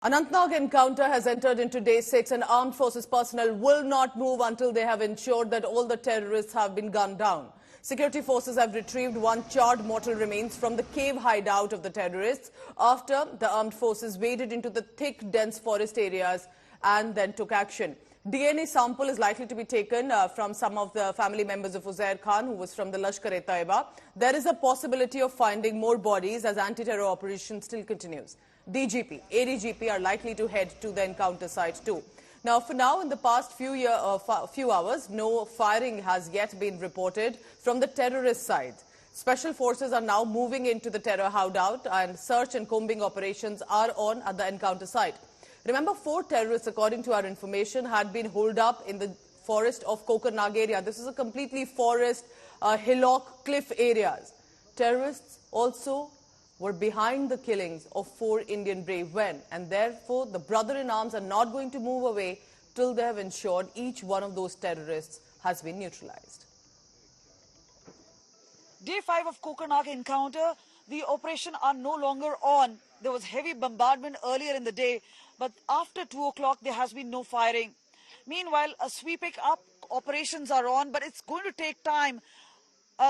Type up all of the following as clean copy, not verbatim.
Anantnag encounter has entered into day 6 and armed forces personnel will not move until they have ensured that all the terrorists have been gunned down. Security forces have retrieved one charred mortal remains from the cave hideout of the terrorists after the armed forces waded into the thick, dense forest areas and then took action. DNA sample is likely to be taken from some of the family members of Uzair Khan, who was from the Lashkar-e-Taiba. There is a possibility of finding more bodies as anti-terror operation still continues. DGP, ADGP are likely to head to the encounter site too. Now, for now, in the past few hours, no firing has yet been reported from the terrorist side. Special forces are now moving into the terror hideout and search and combing operations are on at the encounter site. Remember, 4 terrorists, according to our information, had been holed up in the forest of Kokernag area. This is a completely forest, hillock, cliff areas. Terrorists also were behind the killings of 4 Indian brave men, and therefore the brother-in-arms are not going to move away till they have ensured each one of those terrorists has been neutralized. Day 5 of Kokernag encounter, the operation are no longer on. There was heavy bombardment earlier in the day, but after 2 o'clock there has been no firing. Meanwhile, a sweeping up operations are on, but it's going to take time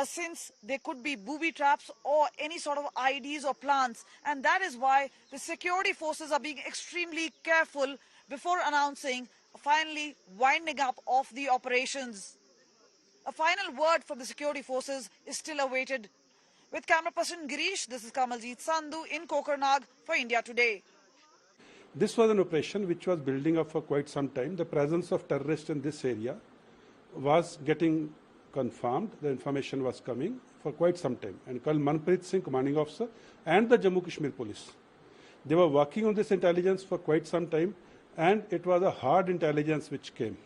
since there could be booby traps or any sort of IDs or plants, and that is why the security forces are being extremely careful before announcing finally winding up of the operations. A final word from the security forces is still awaited. With camera person Girish, this is Kamaljeet Sandhu in Kokernag for India Today. This was an operation which was building up for quite some time. The presence of terrorists in this area was getting confirmed. The information was coming for quite some time. And Colonel Manpreet Singh, commanding officer, and the Jammu and Kashmir police, they were working on this intelligence for quite some time, and it was a hard intelligence which came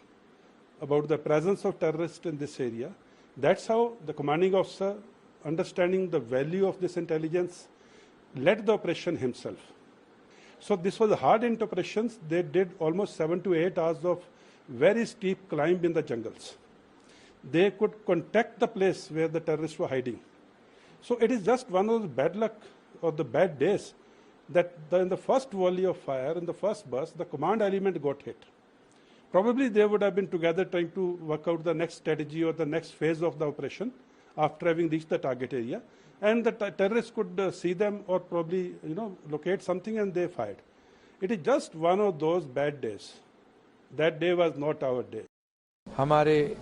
about the presence of terrorists in this area. That's how the commanding officer, understanding the value of this intelligence, led the operation himself. So this was a hard operations. They did almost 7 to 8 hours of very steep climb in the jungles. They could contact the place where the terrorists were hiding. So it is just one of the bad luck or the bad days that in the first volley of fire, in the first burst, the command element got hit. Probably they would have been together trying to work out the next strategy or the next phase of the operation after having reached the target area. And the terrorists could see them or probably locate something, and they fired. It is just one of those bad days. That day was not our day. हमारे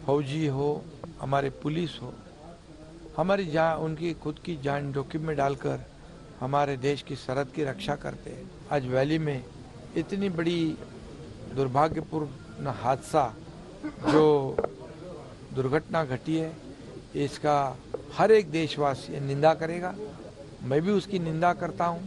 फौजी हो, हमारे police हो, हमारी जान, उनकी खुद की जान जोखिम में डालकर हमारे देश की सरहद की रक्षा करते हैं। आज वैली में इतनी बड़ी दुर्भाग्यपूर्ण हादसा जो दुर्घटना घटी है, इसका हर एक देशवासी निंदा करेगा। मैं भी उसकी निंदा करता हूं।